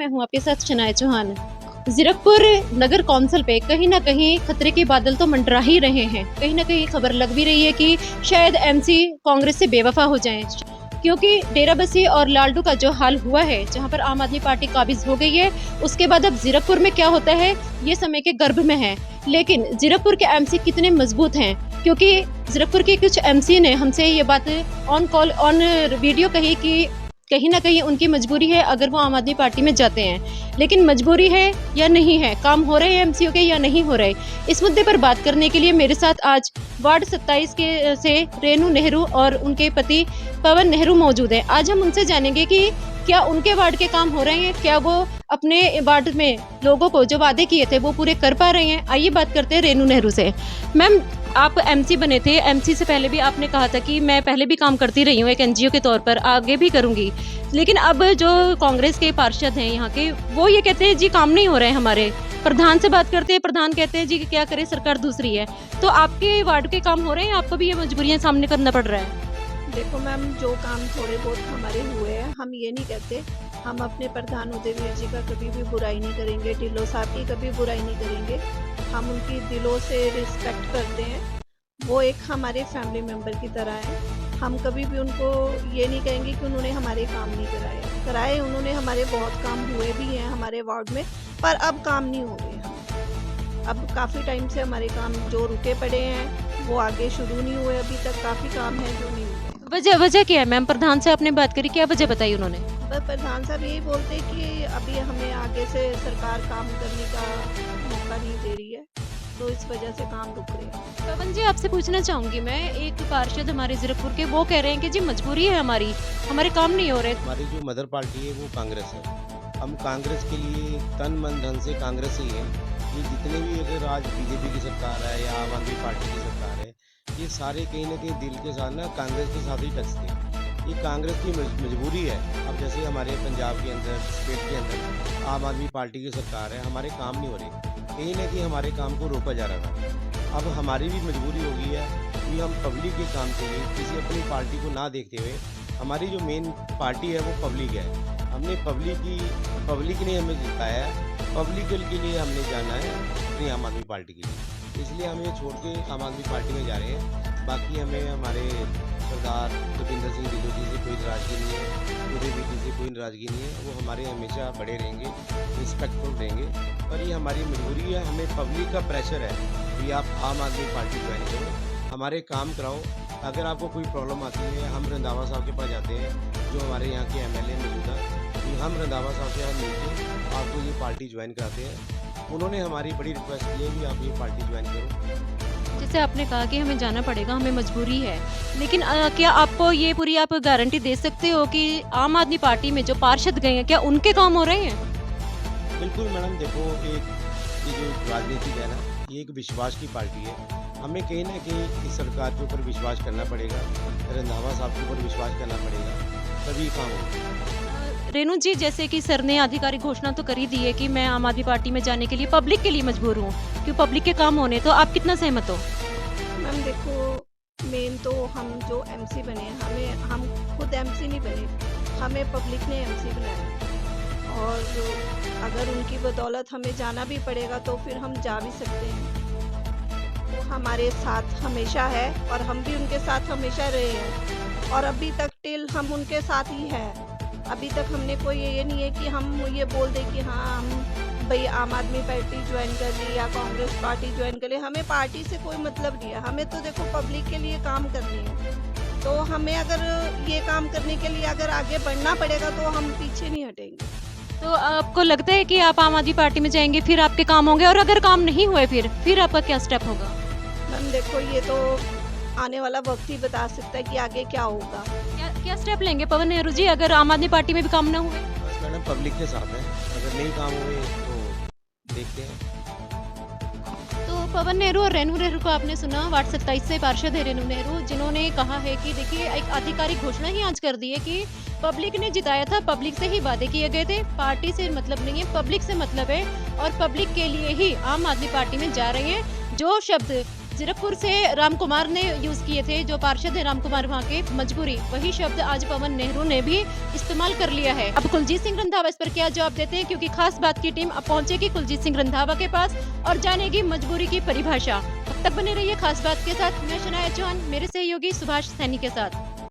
मैं हूं आपके साथ शनाया चौहान। जीरकपुर नगर कौंसिल पे कहीं ना कहीं खतरे के बादल तो मंडरा ही रहे हैं। कहीं ना कहीं खबर लग भी रही है कि शायद एमसी कांग्रेस से बेवफा हो जाएं, क्योंकि डेराबस्सी और लालडू का जो हाल हुआ है, जहां पर आम आदमी पार्टी काबिज हो गई है, उसके बाद अब जीरकपुर में क्या होता है ये समय के गर्भ में है। लेकिन जीरकपुर के एमसी कितने मजबूत हैं, क्योंकि जीरकपुर के कुछ एमसी ने हमसे ये बात ऑन कॉल ऑन वीडियो कही कि कहीं ना कहीं उनकी मजबूरी है अगर वो आम आदमी पार्टी में जाते हैं। लेकिन मजबूरी है या नहीं है, काम हो रहे हैं एमसीओ के या नहीं हो रहे, इस मुद्दे पर बात करने के लिए मेरे साथ आज वार्ड 27 के से रेनू नेहरू और उनके पति पवन नेहरू मौजूद हैं। आज हम उनसे जानेंगे कि क्या उनके वार्ड के काम हो रहे हैं, क्या वो अपने वार्ड में लोगों को जो वादे किए थे वो पूरे कर पा रहे हैं। आइए बात करते हैं रेनू नेहरू से। मैम, आप एमसी बने थे, एमसी से पहले भी आपने कहा था कि मैं पहले भी काम करती रही हूँ एक एनजीओ के तौर पर, आगे भी करूंगी। लेकिन अब जो कांग्रेस के पार्षद हैं यहाँ के, वो ये कहते हैं जी काम नहीं हो रहे हैं हमारे। प्रधान से बात करते हैं, प्रधान कहते हैं जी कि क्या करे, सरकार दूसरी है। तो आपके वार्ड के काम हो रहे हैं, आपको भी ये मजबूरियां सामने करना पड़ रहा है? देखो मैम, जो काम थोड़े बहुत हमारे हुए हैं, हम ये नहीं कहते, हम अपने प्रधान उदयवीर जी का कभी भी बुराई नहीं करेंगे, ढिल्लो साहब की कभी बुराई नहीं करेंगे। हम उनकी दिलों से रिस्पेक्ट करते हैं, वो एक हमारे फैमिली मेम्बर की तरह है। हम कभी भी उनको ये नहीं कहेंगे कि उन्होंने हमारे काम नहीं कराए। उन्होंने हमारे बहुत काम हुए भी हैं हमारे वार्ड में, पर अब काम नहीं हो रहे हैं। अब काफ़ी टाइम से हमारे काम जो रुके पड़े हैं वो आगे शुरू नहीं हुए, अभी तक काफ़ी काम है जो नहीं हुए। वजह क्या है मैम? प्रधान से आपने बात करी, क्या वजह बताई उन्होंने? बस प्रधान साहब यही बोलते कि अभी हमें आगे से सरकार काम करने का मौका नहीं दे रही है, तो इस वजह से काम रुक रहे हैं। पवन जी, आपसे पूछना चाहूंगी मैं, एक पार्षद हमारे जीरकपुर के वो कह रहे हैं कि जी मजबूरी है हमारी, हमारे काम नहीं हो रहे। हमारी जो मदर पार्टी है वो कांग्रेस है। हम कांग्रेस के लिए तन मन धन से कांग्रेस ही है। ये जितने भी अगर आज बीजेपी की सरकार है या आम आदमी पार्टी की सरकार है, ये सारे कहीं ना कहीं दिल के साथ ना कांग्रेस के साथ ही टचते हैं। ये कांग्रेस की मजबूरी है। अब जैसे हमारे पंजाब के अंदर, स्टेट के अंदर आम आदमी पार्टी की सरकार है, हमारे काम नहीं हो रहे, कहीं ना कहीं हमारे काम को रोका जा रहा था। अब हमारी भी मजबूरी हो गई है कि हम पब्लिक के काम के लिए किसी अपनी पार्टी को ना देखते हुए, हमारी जो मेन पार्टी है वो पब्लिक है, हमने पब्लिक ने हमें जिताया है, पब्लिक के लिए हमने जाना है अपनी आम आदमी पार्टी के लिए, इसलिए हम ये छोड़ के आम आदमी पार्टी में जा रहे हैं। बाकी हमें हमारे सरदार भूपेंद्र सिंह ढिल्लो जी से कोई नाराजगी नहीं है, उदयवीर से कोई नाराजगी नहीं है, वो हमारे हमेशा बड़े रहेंगे, रिस्पेक्टफुल रहेंगे। पर ये हमारी मजबूरी है, हमें पब्लिक का प्रेशर है कि आप आम आदमी पार्टी ज्वाइन करो, हमारे काम कराओ। अगर आपको कोई प्रॉब्लम आती है, हम रंधावा साहब के पास जाते हैं, जो हमारे यहाँ के एमएलए मौजूदा, हम रंधावा साहब से हम मिलकर आपको ये पार्टी ज्वाइन कराते हैं। उन्होंने हमारी बड़ी रिक्वेस्ट की है कि आप ये पार्टी ज्वाइन करो। जैसे आपने कहा कि हमें जाना पड़ेगा, हमें मजबूरी है, लेकिन क्या आपको ये पूरी आप गारंटी दे सकते हो कि आम आदमी पार्टी में जो पार्षद गए हैं, क्या उनके काम हो रहे हैं? बिल्कुल मैडम, देखो एक ये जो राजनीति है ना, ये एक विश्वास की पार्टी है। हमें कहीं ना कहीं इस सरकार के ऊपर विश्वास करना पड़ेगा, रंधावा साहब के ऊपर विश्वास करना पड़ेगा, तभी काम होगा। रेनू जी, जैसे कि सर ने आधिकारिक घोषणा तो कर ही दी है कि मैं आम आदमी पार्टी में जाने के लिए पब्लिक के लिए मजबूर हूँ, क्योंकि पब्लिक के काम होने, तो आप कितना सहमत हो? मैम देखो, मेन तो हम जो एमसी बने, हम खुद एमसी नहीं बने, हमें पब्लिक ने एमसी बनाया, और अगर उनकी बदौलत हमें जाना भी पड़ेगा तो फिर हम जा भी सकते हैं। वो हमारे साथ हमेशा है और हम भी उनके साथ हमेशा रहे हैं, और अभी तक टिल हम उनके साथ ही है। अभी तक हमने कोई ये नहीं है कि हम ये बोल दें कि हाँ हम भाई आम आदमी पार्टी ज्वाइन कर ली या कांग्रेस पार्टी ज्वाइन कर ली। हमें पार्टी से कोई मतलब नहीं है, हमें तो देखो पब्लिक के लिए काम करनी है। तो हमें अगर ये काम करने के लिए अगर आगे बढ़ना पड़ेगा तो हम पीछे नहीं हटेंगे। तो आपको लगता है कि आप आम आदमी पार्टी में जाएंगे, फिर आपके काम होंगे, और अगर काम नहीं हुए फिर आपका क्या स्टेप होगा? मैम देखो, ये तो आने वाला वक्त ही बता सकता है कि आगे क्या होगा। क्या स्टेप लेंगे पवन नेहरू जी, अगर आम आदमी पार्टी में भी काम ना हुए? बस मैडम, पब्लिक के साथ है, अगर नहीं काम हुए तो देखते हैं। तो पवन नेहरू और रेनू नेहरू को आपने सुना, वार्ड 27 से पार्षद है रेनू नेहरू, जिन्होंने कहा है कि देखिए एक आधिकारिक घोषणा ही आज कर दी है कि पब्लिक ने जिताया था, पब्लिक से ही वादे किए गए थे, पार्टी से मतलब नहीं है, पब्लिक से मतलब है, और पब्लिक के लिए ही आम आदमी पार्टी में जा रहे हैं। जो शब्द जीरकपुर से राम कुमार ने यूज किए थे, जो पार्षद है राम कुमार वहाँ के, मजबूरी, वही शब्द आज पवन नेहरू ने भी इस्तेमाल कर लिया है। अब कुलजीत सिंह रंधावा इस पर क्या जवाब देते हैं, क्योंकि खास बात की टीम अब पहुंचेगी कुलजीत सिंह रंधावा के पास और जानेगी मजबूरी की परिभाषा। तब तक बने रहिए खास बात के साथ। मैं शनाया चौहान, मेरे सहयोगी सुभाष सैनी के साथ।